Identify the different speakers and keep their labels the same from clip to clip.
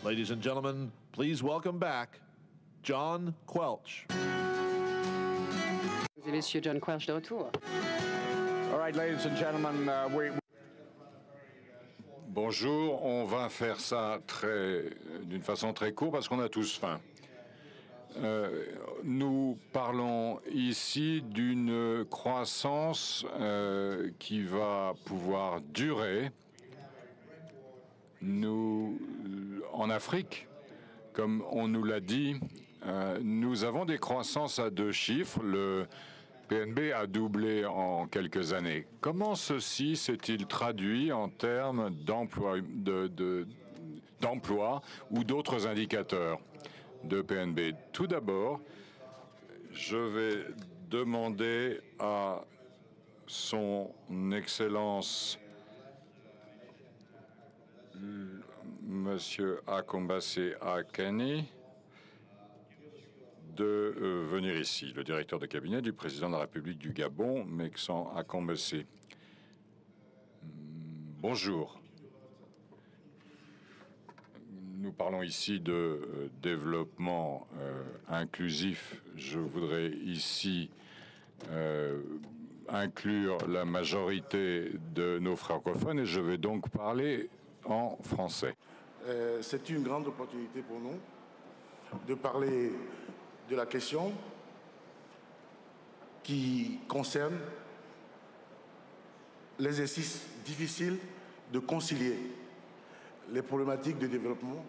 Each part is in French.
Speaker 1: Ladies and gentlemen, please welcome back John Quelch.
Speaker 2: Mesdames et messieurs, John Quelch de retour.
Speaker 3: All right, ladies and gentlemen,
Speaker 4: Bonjour, on va faire ça d'une façon très courte parce qu'on a tous faim. Nous parlons ici d'une croissance qui va pouvoir durer. En Afrique, comme on nous l'a dit, nous avons des croissances à 2 chiffres. Le PNB a doublé en quelques années. Comment ceci s'est-il traduit en termes d'emploi ou d'autres indicateurs de PNB? Tout d'abord, je vais demander à son Excellence Monsieur Akombase Akani de venir ici, le directeur de cabinet du président de la République du Gabon, Meksan Akombase. Bonjour. Nous parlons ici de développement inclusif. Je voudrais ici inclure la majorité de nos francophones et je vais donc parler en français.
Speaker 5: C'est une grande opportunité pour nous de parler de la question qui concerne l'exercice difficile de concilier les problématiques de développement,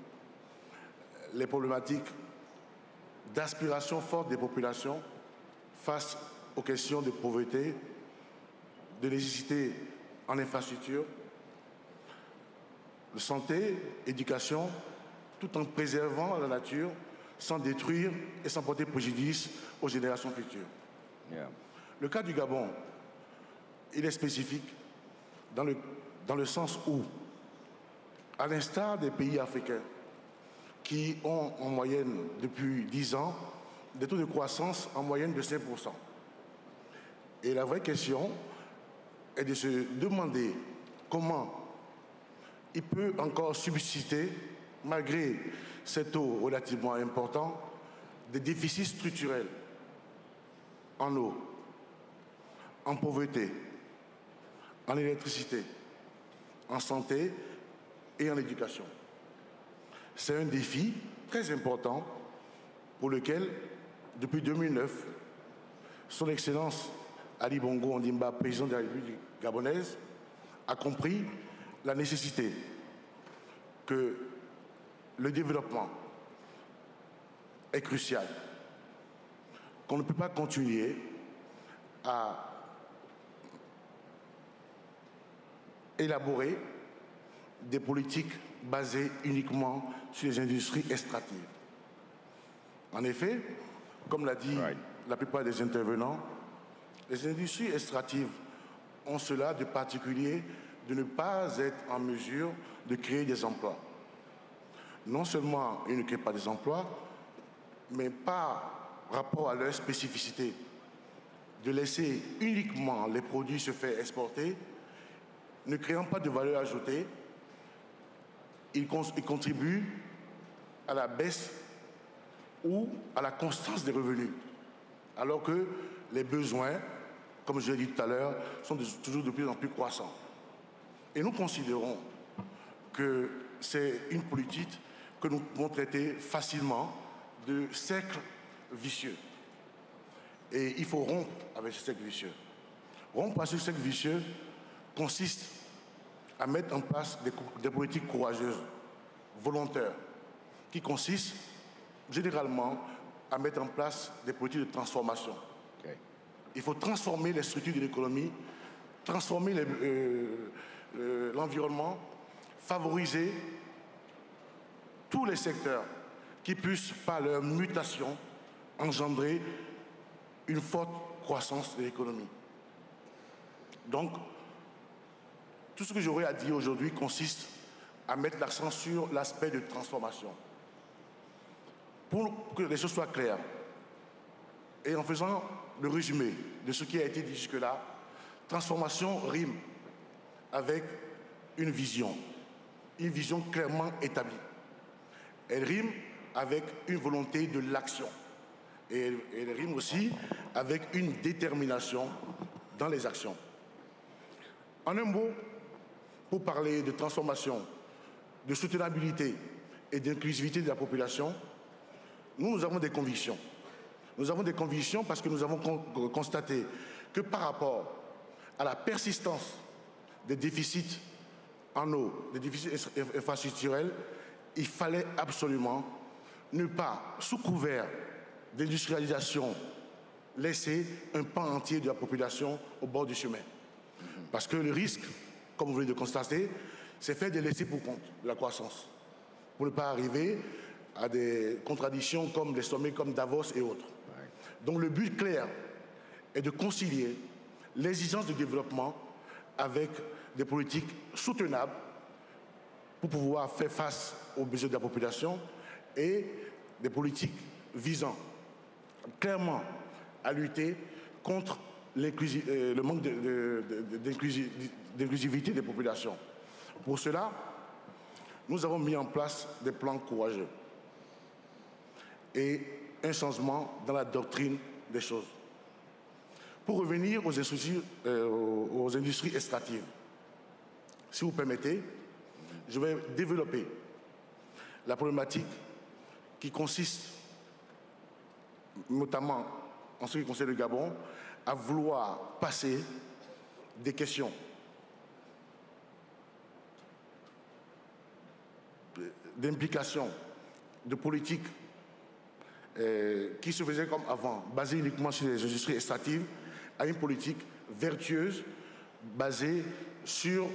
Speaker 5: les problématiques d'aspiration forte des populations face aux questions de pauvreté, de nécessité en infrastructure, de santé, éducation, tout en préservant la nature, sans détruire et sans porter préjudice aux générations futures. Le cas du Gabon, il est spécifique dans le sens où, à l'instar des pays africains qui ont en moyenne depuis 10 ans des taux de croissance en moyenne de 5%. Et la vraie question est de se demander comment il peut encore subsister, malgré ces taux relativement importants, des déficits structurels en eau, en pauvreté, en électricité, en santé et en éducation. C'est un défi très important pour lequel, depuis 2009, Son Excellence Ali Bongo Ondimba, président de la République gabonaise, a compris la nécessité que le développement est crucial, qu'on ne peut pas continuer à élaborer des politiques basées uniquement sur les industries extractives. En effet, comme l'a dit la plupart des intervenants, les industries extractives ont cela de particulier de ne pas être en mesure de créer des emplois. Non seulement ils ne créent pas des emplois, mais par rapport à leur spécificité, de laisser uniquement les produits se faire exporter, ne créant pas de valeur ajoutée, ils contribuent à la baisse ou à la constance des revenus, alors que les besoins, comme je l'ai dit tout à l'heure, sont toujours de plus en plus croissants. Et nous considérons que c'est une politique que nous pouvons traiter facilement de cercle vicieux. Et il faut rompre avec ce cercle vicieux. Rompre avec ce cercle vicieux consiste à mettre en place des politiques courageuses, volontaires, qui consistent généralement à mettre en place des politiques de transformation. Il faut transformer les structures de l'économie, transformer l'environnement, favoriser tous les secteurs qui puissent, par leur mutation, engendrer une forte croissance de l'économie. Donc, tout ce que j'aurais à dire aujourd'hui consiste à mettre l'accent sur l'aspect de transformation. Pour que les choses soient claires, et en faisant le résumé de ce qui a été dit jusque-là, transformation rime avec une vision clairement établie. Elle rime avec une volonté de l'action. Et elle rime aussi avec une détermination dans les actions. En un mot, pour parler de transformation, de soutenabilité et d'inclusivité de la population, nous avons des convictions. Nous avons des convictions parce que nous avons constaté que par rapport à la persistance des déficits en eau, des déficits infrastructurels, il fallait absolument ne pas, sous couvert d'industrialisation, laisser un pan entier de la population au bord du chemin. Parce que le risque, comme vous venez de constater, c'est faire des laissés pour compte de la croissance, pour ne pas arriver à des contradictions comme des sommets comme Davos et autres. Donc le but clair est de concilier l'exigence de développement avec des politiques soutenables pour pouvoir faire face aux besoins de la population et des politiques visant clairement à lutter contre le manque d'inclusivité des populations. Pour cela, nous avons mis en place des plans courageux et un changement dans la doctrine des choses. Pour revenir aux industries extractives, si vous permettez, je vais développer la problématique qui consiste, notamment en ce qui concerne le Gabon, à vouloir passer des questions d'implication de politique qui se faisait comme avant, basée uniquement sur les industries extractives, à une politique vertueuse, basée sur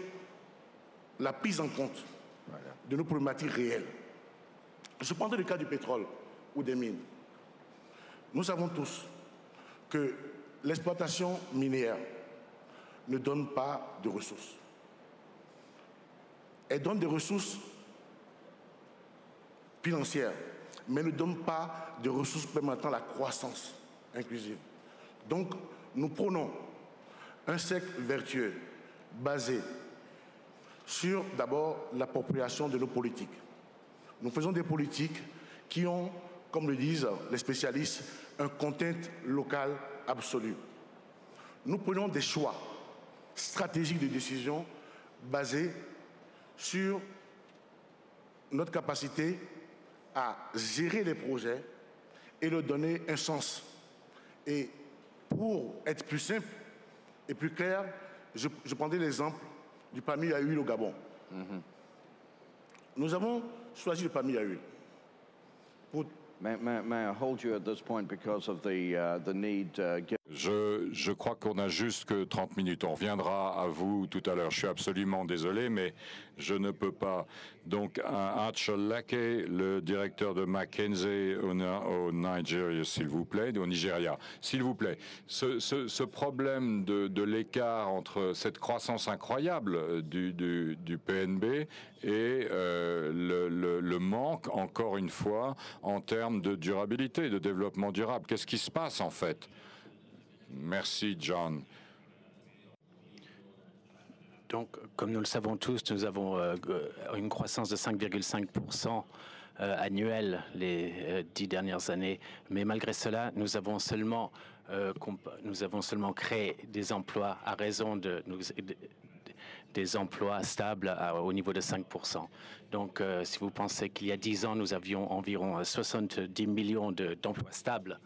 Speaker 5: la prise en compte de nos problématiques réelles. Je prendrai le cas du pétrole ou des mines. Nous savons tous que l'exploitation minière ne donne pas de ressources. Elle donne des ressources financières, mais ne donne pas de ressources permettant la croissance inclusive. Donc, nous prônons un cercle vertueux basé sur, d'abord, l'appropriation de nos politiques. Nous faisons des politiques qui ont, comme le disent les spécialistes, un content local absolu. Nous prenons des choix stratégiques de décision basés sur notre capacité à gérer les projets et leur donner un sens. Et pour être plus simple et plus clair, je prendrai l'exemple du palmier à huile au Gabon. Nous avons choisi le palmier à huile pour...
Speaker 3: May I hold you at this point because of the need
Speaker 4: Je crois qu'on a juste que 30 minutes. On reviendra à vous tout à l'heure. Je suis absolument désolé, mais je ne peux pas. Donc, Archel Lackey, le directeur de McKinsey au Nigeria, s'il vous plaît, au Nigeria, s'il vous plaît. Ce problème de l'écart entre cette croissance incroyable du PNB et le manque, encore une fois, en termes de durabilité, de développement durable. Qu'est-ce qui se passe, en fait ? Merci, John.
Speaker 2: Donc, comme nous le savons tous, nous avons une croissance de 5,5% annuelle les 10 dernières années. Mais malgré cela, nous avons seulement créé des emplois à raison des emplois stables au niveau de 5%. Donc, si vous pensez qu'il y a 10 ans, nous avions environ 70 millions d'emplois stables,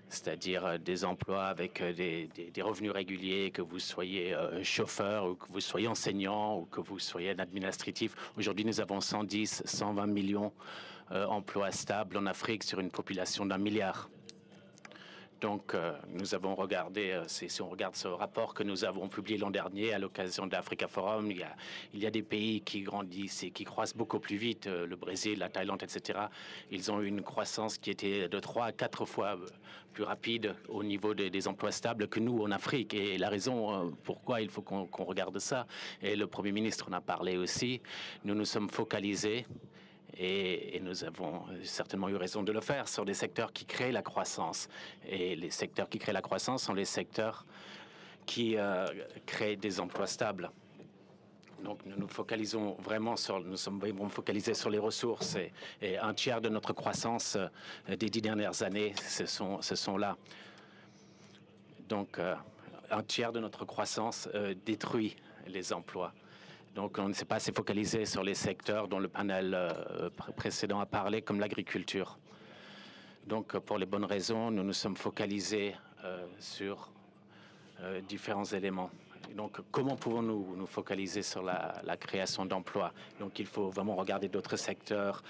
Speaker 2: c'est-à-dire des emplois avec des revenus réguliers, que vous soyez chauffeur ou que vous soyez enseignant ou que vous soyez un administratif. Aujourd'hui, nous avons 110, 120 millions d'emplois stables en Afrique sur une population d'1 milliard. Donc, nous avons regardé, si on regarde ce rapport que nous avons publié l'an dernier à l'occasion de l'Africa Forum, il y a des pays qui grandissent et qui croissent beaucoup plus vite, le Brésil, la Thaïlande, etc. Ils ont eu une croissance qui était de 3 à 4 fois plus rapide au niveau des emplois stables que nous en Afrique. Et la raison pourquoi il faut qu'on regarde ça, et le Premier ministre en a parlé aussi, nous nous sommes focalisés et nous avons certainement eu raison de le faire sur des secteurs qui créent la croissance. Et les secteurs qui créent la croissance sont les secteurs qui créent des emplois stables. Donc nous nous focalisons vraiment nous sommes vraiment focalisés sur les ressources et un tiers de notre croissance des 10 dernières années, ce sont là. Donc un tiers de notre croissance détruit les emplois. Donc on ne s'est pas assez focalisé sur les secteurs dont le panel précédent a parlé, comme l'agriculture. Donc pour les bonnes raisons, nous nous sommes focalisés sur différents éléments. Donc, comment pouvons-nous nous focaliser sur la création d'emplois? Donc, il faut vraiment regarder d'autres secteurs,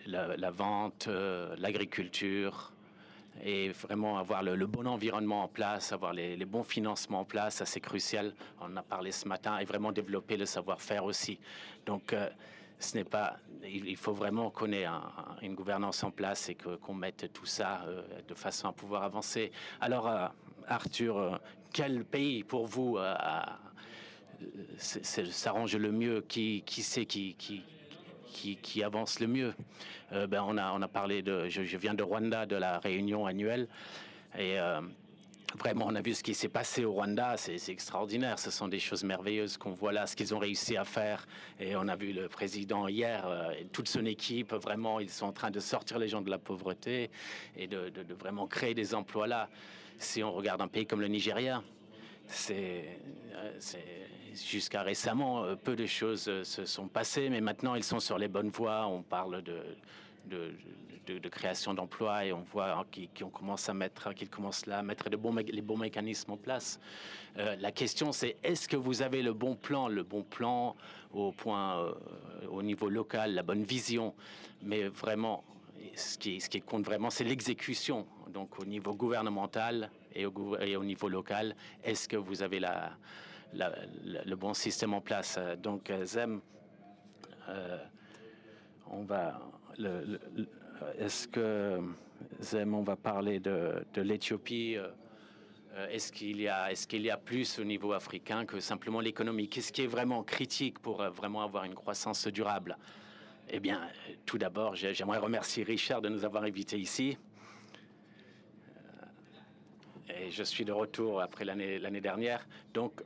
Speaker 2: la vente, l'agriculture, et vraiment avoir le bon environnement en place, avoir les bons financements en place, ça c'est crucial. On en a parlé ce matin, et vraiment développer le savoir-faire aussi. Donc, ce n'est pas, il faut vraiment qu'on ait une gouvernance en place et qu'on mette tout ça de façon à pouvoir avancer. Alors, Arthur, quel pays pour vous s'arrange le mieux? Qui c'est qui avance le mieux? On a parlé je viens de Rwanda, de la réunion annuelle, et vraiment, on a vu ce qui s'est passé au Rwanda, c'est extraordinaire. Ce sont des choses merveilleuses qu'on voit là, ce qu'ils ont réussi à faire. Et on a vu le président hier, et toute son équipe, vraiment, ils sont en train de sortir les gens de la pauvreté et de vraiment créer des emplois là. Si on regarde un pays comme le Nigeria, jusqu'à récemment, peu de choses se sont passées, mais maintenant, ils sont sur les bonnes voies. On parle de création d'emplois et on voit qu'ils commencent à mettre les bons mécanismes en place. La question, c'est est-ce que vous avez le bon plan au niveau local, la bonne vision, mais vraiment, ce qui compte vraiment, c'est l'exécution. Donc, au niveau gouvernemental et au niveau local, est-ce que vous avez le bon système en place? Donc, Zem, on va... Est-ce que, Zem, on va parler de l'Éthiopie? Est-ce qu'il y a plus au niveau africain que simplement l'économie? Qu'est-ce qui est vraiment critique pour vraiment avoir une croissance durable? Eh bien, tout d'abord, j'aimerais remercier Richard de nous avoir invités ici. Et je suis de retour après l'année dernière. Donc,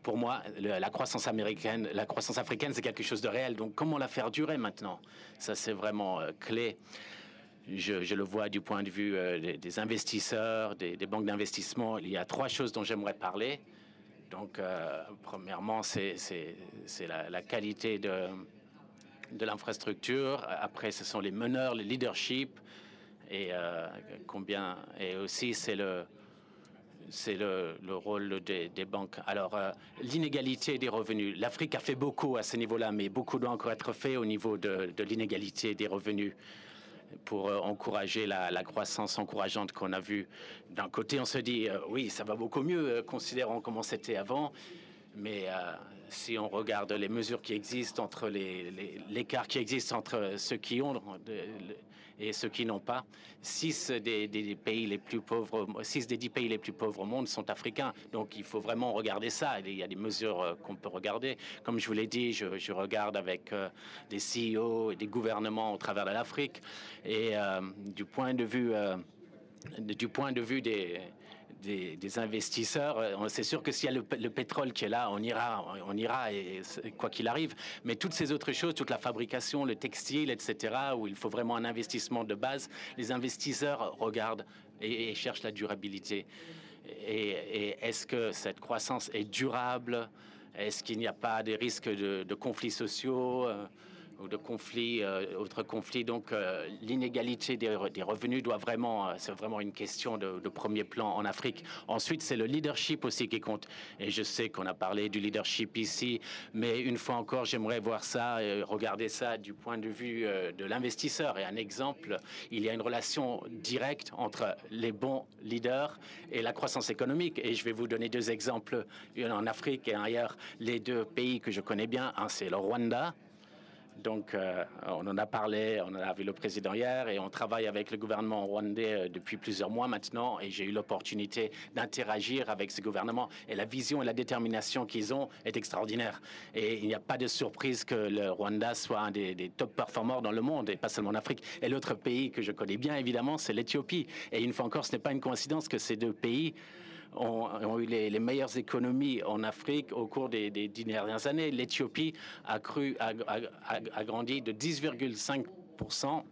Speaker 2: pour moi, la croissance africaine, c'est quelque chose de réel. Donc, comment la faire durer maintenant? Ça, c'est vraiment clé. Je le vois du point de vue des investisseurs, des banques d'investissement. Il y a 3 choses dont j'aimerais parler. Donc, premièrement, c'est la qualité de l'infrastructure. Après, ce sont les meneurs, le leadership. Et aussi, c'est le rôle des banques. Alors, l'inégalité des revenus. L'Afrique a fait beaucoup à ce niveau-là, mais beaucoup doit encore être fait au niveau de l'inégalité des revenus pour encourager la croissance encourageante qu'on a vue. D'un côté, on se dit, oui, ça va beaucoup mieux, considérant comment c'était avant. Mais si on regarde les mesures qui existent entre l'écart qui existe entre ceux qui ont et ceux qui n'ont pas, 6 des 10 pays les plus pauvres au monde sont africains. Donc il faut vraiment regarder ça. Il y a des mesures qu'on peut regarder. Comme je vous l'ai dit, je regarde avec des CEO et des gouvernements au travers de l'Afrique. Et du point de vue des investisseurs, c'est sûr que s'il y a le pétrole qui est là, on ira et quoi qu'il arrive. Mais toutes ces autres choses, toute la fabrication, le textile, etc., où il faut vraiment un investissement de base, les investisseurs regardent et cherchent la durabilité. Et est-ce que cette croissance est durable? Est-ce qu'il n'y a pas des risques de conflits sociaux ou de conflits, autres conflits? Donc, l'inégalité des revenus c'est vraiment une question de premier plan en Afrique. Ensuite, c'est le leadership aussi qui compte. Et je sais qu'on a parlé du leadership ici, mais une fois encore, j'aimerais voir ça, regarder ça du point de vue de l'investisseur. Et un exemple, il y a une relation directe entre les bons leaders et la croissance économique. Et je vais vous donner 2 exemples, en Afrique et ailleurs. Les 2 pays que je connais bien, un c'est le Rwanda. Donc, on en a parlé, on a vu le président hier et on travaille avec le gouvernement rwandais depuis plusieurs mois maintenant et j'ai eu l'opportunité d'interagir avec ce gouvernement et la vision et la détermination qu'ils ont est extraordinaire. Et il n'y a pas de surprise que le Rwanda soit un des top performers dans le monde et pas seulement en Afrique. Et l'autre pays que je connais bien, évidemment, c'est l'Éthiopie. Et une fois encore, ce n'est pas une coïncidence que ces 2 pays ont eu les meilleures économies en Afrique au cours des 10 dernières années. L'Éthiopie a grandi de 10,5%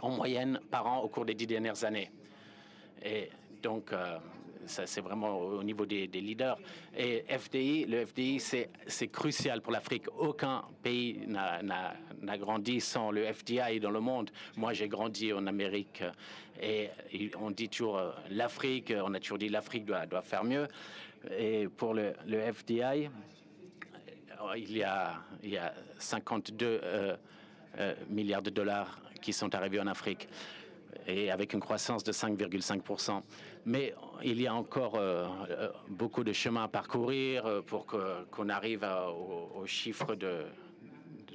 Speaker 2: en moyenne par an au cours des 10 dernières années. Et donc, ça, c'est vraiment au niveau des leaders. Et le FDI, c'est crucial pour l'Afrique. Aucun pays n'a grandi sans le FDI dans le monde. Moi, j'ai grandi en Amérique et on dit toujours l'Afrique, on a toujours dit l'Afrique doit faire mieux. Et pour le FDI, il y a 52 milliards de dollars qui sont arrivés en Afrique, et avec une croissance de 5,5%. Mais il y a encore beaucoup de chemin à parcourir pour qu'on arrive aux chiffres de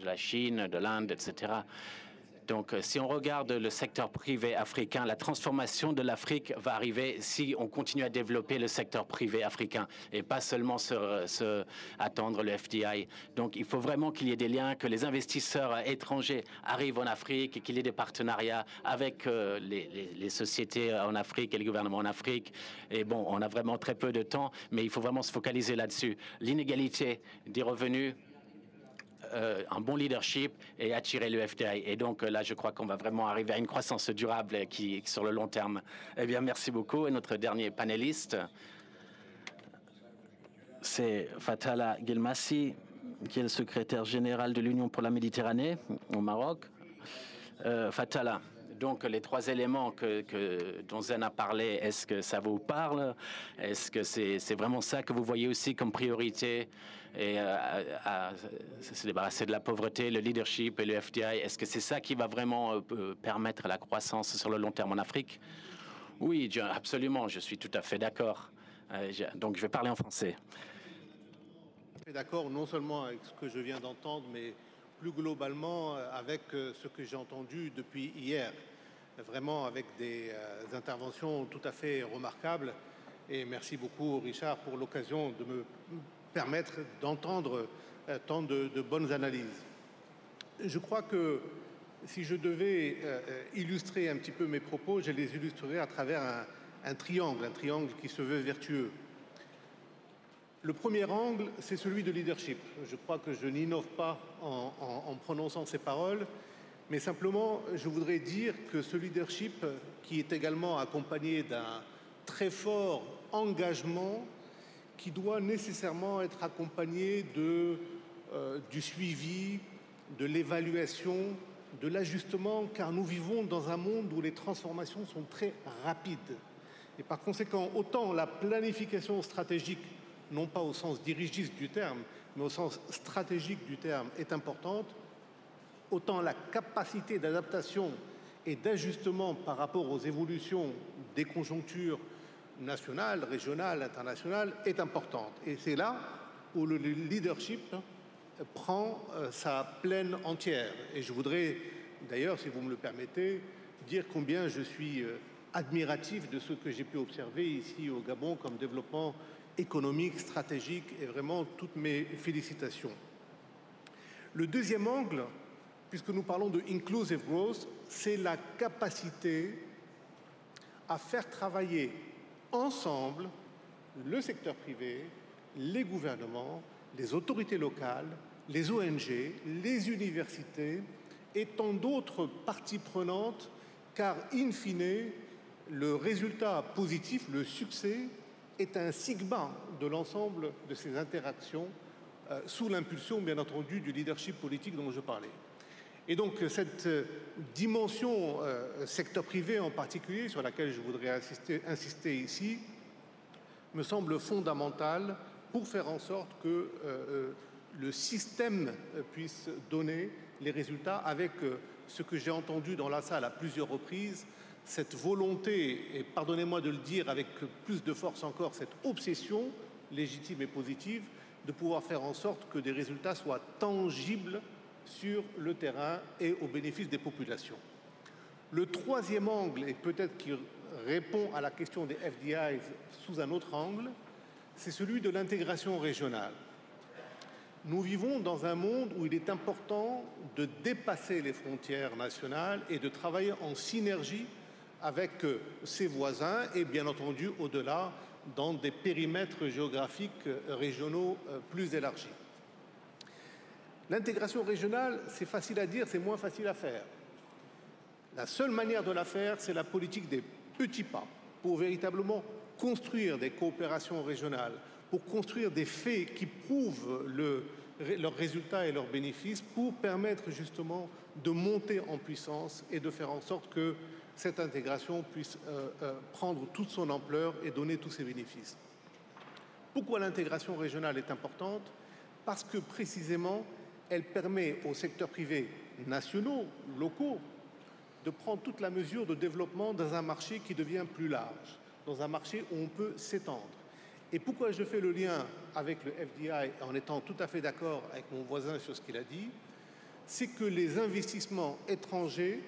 Speaker 2: la Chine, de l'Inde, etc. Donc, si on regarde le secteur privé africain, la transformation de l'Afrique va arriver si on continue à développer le secteur privé africain et pas seulement attendre le FDI. Donc, il faut vraiment qu'il y ait des liens, que les investisseurs étrangers arrivent en Afrique et qu'il y ait des partenariats avec les sociétés en Afrique et les gouvernements en Afrique. Et bon, on a vraiment très peu de temps, mais il faut vraiment se focaliser là-dessus. L'inégalité des revenus, un bon leadership et attirer le FDI. Et donc là, je crois qu'on va vraiment arriver à une croissance durable qui sur le long terme. Eh bien, merci beaucoup. Et notre dernier panéliste, c'est Fatala Guelmassi, qui est le secrétaire général de l'Union pour la Méditerranée au Maroc. Fatala, donc les trois éléments dont Zen a parlé, est-ce que ça vous parle? Est-ce que c'est vraiment ça que vous voyez aussi comme priorité? Et se débarrasser de la pauvreté, le leadership et le FDI, est-ce que c'est ça qui va vraiment permettre la croissance sur le long terme en Afrique? Oui, absolument, je suis tout à fait d'accord. Donc je vais parler en français.
Speaker 6: Je suis d'accord non seulement avec ce que je viens d'entendre, mais plus globalement avec ce que j'ai entendu depuis hier. Vraiment avec des interventions tout à fait remarquables. Et merci beaucoup, Richard, pour l'occasion de me permettre d'entendre tant de bonnes analyses. Je crois que si je devais illustrer un petit peu mes propos, je les illustrerais à travers un triangle qui se veut vertueux. Le premier angle, c'est celui de leadership. Je crois que je n'innove pas en prononçant ces paroles, mais simplement, je voudrais dire que ce leadership, qui est également accompagné d'un très fort engagement, qui doit nécessairement être accompagné du suivi, de l'évaluation, de l'ajustement, car nous vivons dans un monde où les transformations sont très rapides. Et par conséquent, autant la planification stratégique, non pas au sens dirigiste du terme, mais au sens stratégique du terme, est importante, autant la capacité d'adaptation et d'ajustement par rapport aux évolutions des conjonctures nationale, régionale, internationale est importante. Et c'est là où le leadership prend sa pleine entière. Et je voudrais, d'ailleurs, si vous me le permettez, dire combien je suis admiratif de ce que j'ai pu observer ici au Gabon comme développement économique, stratégique, et vraiment toutes mes félicitations. Le deuxième angle, puisque nous parlons de inclusive growth, c'est la capacité à faire travailler ensemble le secteur privé, les gouvernements, les autorités locales, les ONG, les universités et tant d'autres parties prenantes, car in fine, le résultat positif, le succès, est un sigma de l'ensemble de ces interactions sous l'impulsion, bien entendu, du leadership politique dont je parlais. Et donc, cette dimension secteur privé en particulier, sur laquelle je voudrais insister ici, me semble fondamentale pour faire en sorte que le système puisse donner les résultats avec ce que j'ai entendu dans la salle à plusieurs reprises, cette volonté, et pardonnez-moi de le dire avec plus de force encore, cette obsession légitime et positive de pouvoir faire en sorte que des résultats soient tangibles sur le terrain et au bénéfice des populations. Le troisième angle, et peut-être qui répond à la question des FDIs sous un autre angle, c'est celui de l'intégration régionale. Nous vivons dans un monde où il est important de dépasser les frontières nationales et de travailler en synergie avec ses voisins et bien entendu au-delà dans des périmètres géographiques régionaux plus élargis. L'intégration régionale, c'est facile à dire, c'est moins facile à faire. La seule manière de la faire, c'est la politique des petits pas pour véritablement construire des coopérations régionales, pour construire des faits qui prouvent leurs résultats et leurs bénéfices, pour permettre justement de monter en puissance et de faire en sorte que cette intégration puisse prendre toute son ampleur et donner tous ses bénéfices. Pourquoi l'intégration régionale est importante? Parce que précisément, elle permet aux secteurs privés nationaux, locaux, de prendre toute la mesure de développement dans un marché qui devient plus large, dans un marché où on peut s'étendre. Et pourquoi je fais le lien avec le FDI en étant tout à fait d'accord avec mon voisin sur ce qu'il a dit, c'est que les investissements étrangers,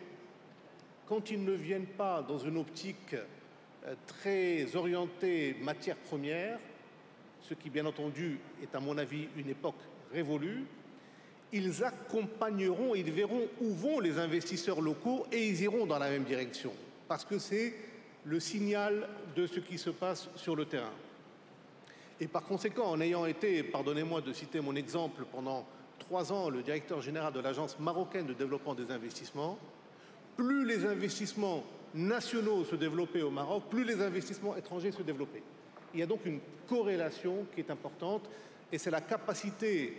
Speaker 6: quand ils ne viennent pas dans une optique très orientée matières premières, ce qui bien entendu est à mon avis une époque révolue, ils accompagneront, ils verront où vont les investisseurs locaux et ils iront dans la même direction, parce que c'est le signal de ce qui se passe sur le terrain. Et par conséquent, en ayant été, pardonnez-moi de citer mon exemple, pendant 3 ans, le directeur général de l'Agence marocaine de développement des investissements, plus les investissements nationaux se développaient au Maroc, plus les investissements étrangers se développaient. Il y a donc une corrélation qui est importante et c'est la capacité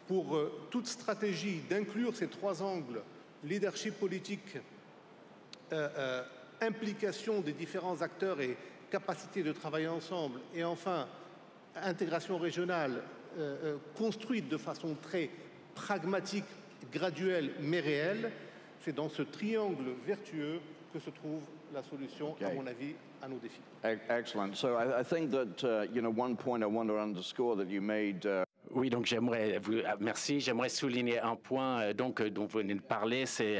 Speaker 6: pour toute stratégie d'inclure ces 3 angles, leadership politique, implication des différents acteurs et capacité de travailler ensemble, et enfin intégration régionale construite de façon très pragmatique, graduelle mais réelle. C'est dans ce triangle vertueux que se trouve la solution, à mon avis, à nos défis.
Speaker 3: Excellent. So I think that, one point I want to underscore that you made.
Speaker 2: Oui, donc merci. J'aimerais souligner un point dont vous venez de parler, c'est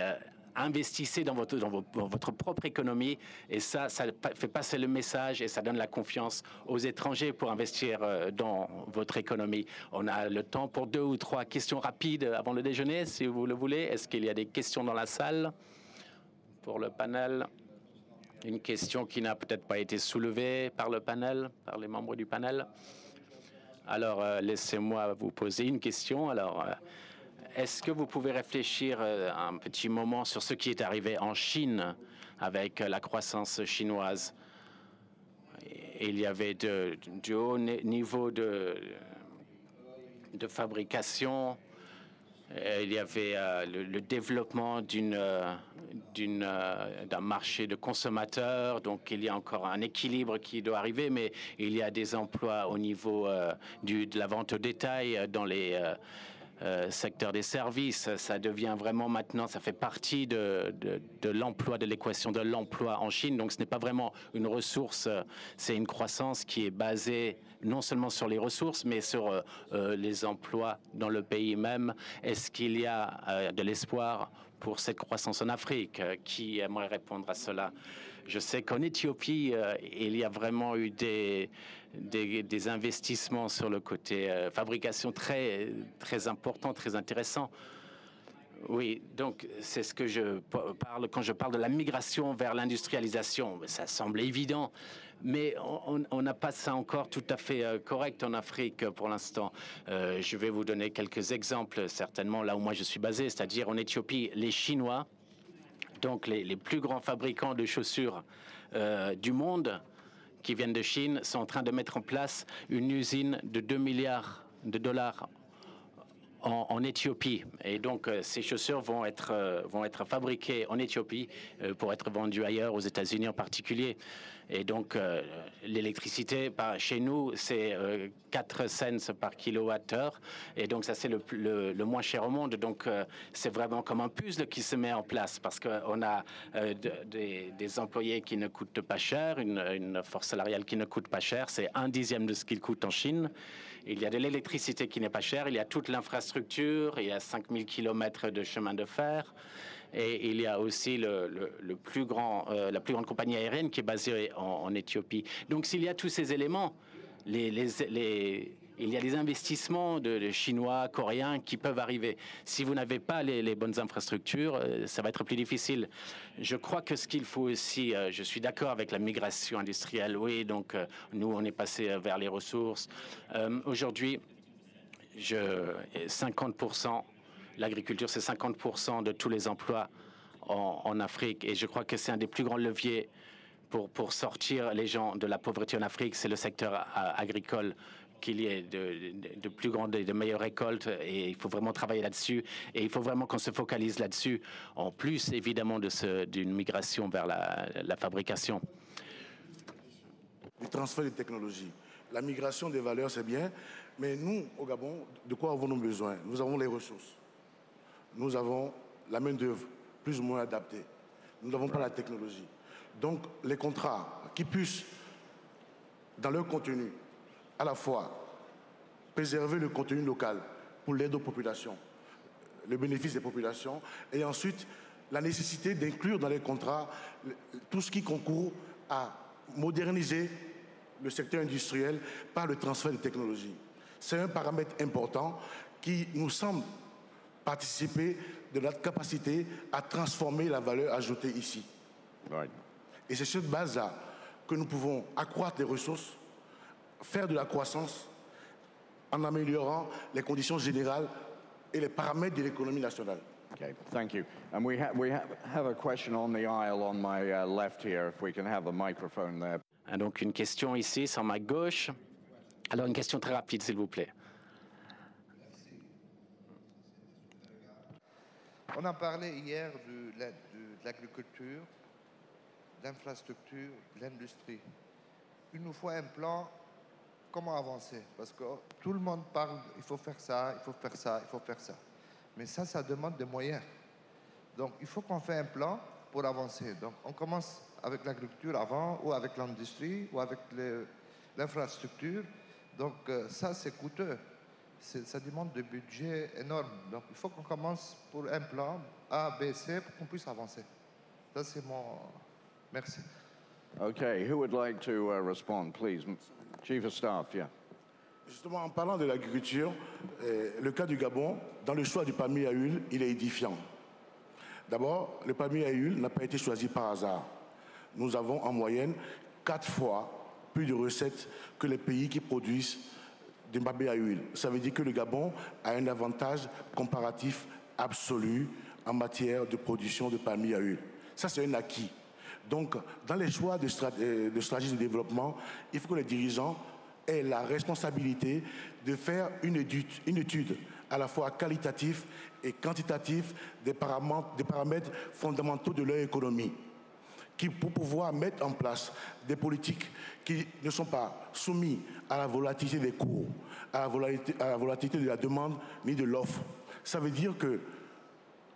Speaker 2: investissez dans votre propre économie et ça fait passer le message et ça donne la confiance aux étrangers pour investir dans votre économie. On a le temps pour 2 ou 3 questions rapides avant le déjeuner, si vous le voulez. Est-ce qu'il y a des questions dans la salle pour le panel? Une question qui n'a peut-être pas été soulevée par le panel, par les membres du panel. Alors, laissez-moi vous poser une question. Alors, est-ce que vous pouvez réfléchir un petit moment sur ce qui est arrivé en Chine avec la croissance chinoise? Il y avait du haut niveau de fabrication. Il y avait le développement d'un marché de consommateurs, donc il y a encore un équilibre qui doit arriver, mais il y a des emplois au niveau de la vente au détail dans les secteur des services. Ça devient vraiment maintenant, ça fait partie de l'emploi, de l'équation de l'emploi en Chine. Donc ce n'est pas vraiment une ressource, c'est une croissance qui est basée non seulement sur les ressources, mais sur les emplois dans le pays même. Est-ce qu'il y a de l'espoir pour cette croissance en Afrique? Qui aimerait répondre à cela? Je sais qu'en Éthiopie, il y a vraiment eu des investissements sur le côté fabrication très importants, très intéressants. Oui, donc c'est ce que je parle quand je parle de la migration vers l'industrialisation. Ça semble évident, mais on n'a pas ça encore tout à fait correct en Afrique pour l'instant. Je vais vous donner quelques exemples, certainement là où moi je suis basé, c'est-à-dire en Éthiopie, les Chinois, donc les plus grands fabricants de chaussures du monde, qui viennent de Chine, sont en train de mettre en place une usine de 2 milliards de dollars en Éthiopie. Et donc, ces chaussures vont être fabriquées en Éthiopie pour être vendues ailleurs, aux États-Unis en particulier. Et donc, l'électricité, chez nous, c'est 4 cents par kilowattheure. Et donc, ça, c'est le moins cher au monde. Donc, c'est vraiment comme un puzzle qui se met en place parce qu'on a des employés qui ne coûtent pas cher, une force salariale qui ne coûte pas cher. C'est 1/10 de ce qu'il coûte en Chine. Il y a de l'électricité qui n'est pas chère. Il y a toute l'infrastructure. Il y a 5000 kilomètres de chemin de fer. Et il y a aussi la plus grande compagnie aérienne qui est basée en Éthiopie. Donc, s'il y a tous ces éléments, les il y a des investissements de Chinois, Coréens qui peuvent arriver. Si vous n'avez pas les bonnes infrastructures, ça va être plus difficile. Je crois que ce qu'il faut aussi, je suis d'accord avec la migration industrielle, oui, donc nous, on est passé vers les ressources. Aujourd'hui, 50%, l'agriculture, c'est 50% de tous les emplois en Afrique. Et je crois que c'est un des plus grands leviers pour sortir les gens de la pauvreté en Afrique, c'est le secteur agricole, qu'il y ait de plus grandes et de meilleures récoltes, et il faut vraiment travailler là-dessus, et il faut vraiment qu'on se focalise là-dessus, en plus évidemment d'une migration vers la fabrication.
Speaker 5: Du transfert de technologie. La migration des valeurs, c'est bien, mais nous, au Gabon, de quoi avons-nous besoin? Nous avons les ressources. Nous avons la main-d'œuvre plus ou moins adaptée. Nous n'avons pas la technologie. Donc, les contrats qui puissent, dans leur contenu, à la fois préserver le contenu local pour l'aide aux populations, le bénéfice des populations, et ensuite la nécessité d'inclure dans les contrats tout ce qui concourt à moderniser le secteur industriel par le transfert de technologies. C'est un paramètre important qui nous semble participer de notre capacité à transformer la valeur ajoutée ici.
Speaker 3: Right.
Speaker 5: Et c'est sur cette base-là que nous pouvons accroître les ressources, faire de la croissance en améliorant les conditions générales et les paramètres de l'économie nationale.
Speaker 3: Okay, thank you. And we have a question on the aisle on my left here, if we can have a microphone there.
Speaker 2: Donc une question ici, sur ma gauche. Alors une question très rapide, s'il vous plaît.
Speaker 7: On a parlé hier de l'agriculture, de l'infrastructure, de l'industrie. Il nous faut un plan, comment avancer? Parce que tout le monde parle, il faut faire ça, il faut faire ça, il faut faire ça. Mais ça demande des moyens. Donc il faut qu'on fasse un plan pour avancer. Donc on commence avec l'agriculture avant, ou avec l'industrie, ou avec l'infrastructure. Donc ça, c'est coûteux. Ça demande des budgets énormes. Donc il faut qu'on commence pour un plan A, B, C pour qu'on puisse avancer. Ça, c'est mon... Merci.
Speaker 3: Okay, who would like to respond, please? Chief of Staff, yeah.
Speaker 5: Justement, en parlant de l'agriculture, le cas du Gabon, dans le choix du palmier à huile, il est édifiant. D'abord, le palmier à huile n'a pas été choisi par hasard. Nous avons en moyenne 4 fois plus de recettes que les pays qui produisent du palmier à huile. Ça veut dire que le Gabon a un avantage comparatif absolu en matière de production de palmier à huile. Ça, c'est un acquis. Donc, dans les choix de stratégie de développement, il faut que les dirigeants aient la responsabilité de faire une étude à la fois qualitative et quantitative des paramètres fondamentaux de leur économie, pour pouvoir mettre en place des politiques qui ne sont pas soumises à la volatilité des cours, à la volatilité de la demande ni de l'offre. Ça veut dire que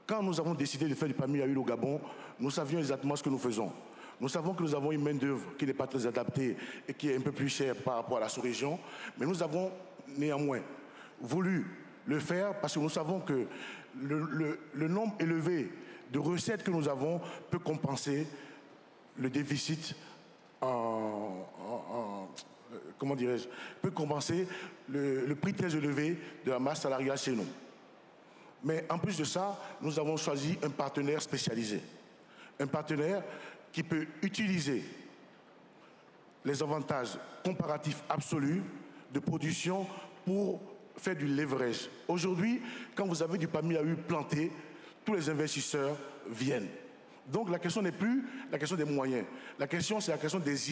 Speaker 5: quand nous avons décidé de faire du palmier à huile au Gabon, nous savions exactement ce que nous faisons. Nous savons que nous avons une main-d'œuvre qui n'est pas très adaptée et qui est un peu plus chère par rapport à la sous-région, mais nous avons néanmoins voulu le faire parce que nous savons que le nombre élevé de recettes que nous avons peut compenser le déficit comment dirais-je, peut compenser le prix très élevé de la masse salariale chez nous. Mais en plus de ça, nous avons choisi un partenaire spécialisé. Un partenaire qui peut utiliser les avantages comparatifs absolus de production pour faire du leverage. Aujourd'hui, quand vous avez du palmier à huile planté, tous les investisseurs viennent. Donc la question n'est plus la question des moyens. La question, c'est la question des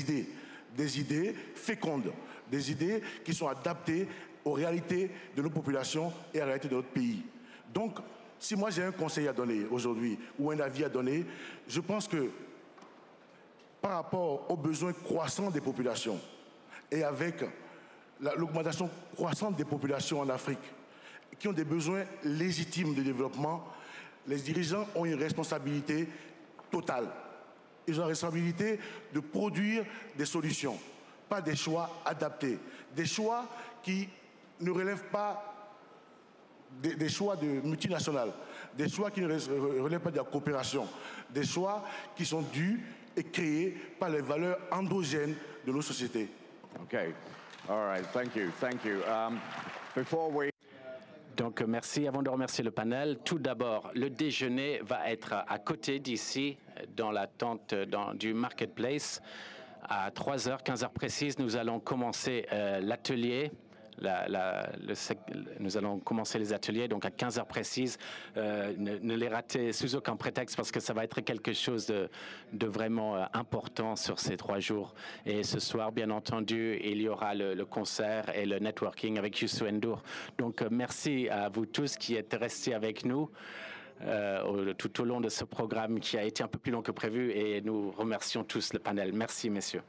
Speaker 5: idées fécondes, des idées qui sont adaptées aux réalités de nos populations et à la réalité de notre pays. Donc, si moi j'ai un conseil à donner aujourd'hui ou un avis à donner, je pense que par rapport aux besoins croissants des populations et avec l'augmentation croissante des populations en Afrique qui ont des besoins légitimes de développement, les dirigeants ont une responsabilité totale. Ils ont la responsabilité de produire des solutions, pas des choix adaptés, des choix qui ne relèvent pas des choix de multinationales, des choix qui ne relèvent pas de la coopération, des choix qui sont dus et créés par les valeurs endogènes de nos sociétés.
Speaker 3: Okay. All right, thank you, thank you. Before we...
Speaker 2: Donc, merci. Avant de remercier le panel, tout d'abord, le déjeuner va être à côté d'ici, dans la tente du Marketplace. À 3h, 15h précises, nous allons commencer l'atelier. Nous allons commencer les ateliers, donc à 15h précises. Ne les ratez sous aucun prétexte parce que ça va être quelque chose de vraiment important sur ces 3 jours. Et ce soir, bien entendu, il y aura le concert et le networking avec Youssou N'Dour. Donc, merci à vous tous qui êtes restés avec nous tout au long de ce programme qui a été un peu plus long que prévu et nous remercions tous le panel. Merci, messieurs.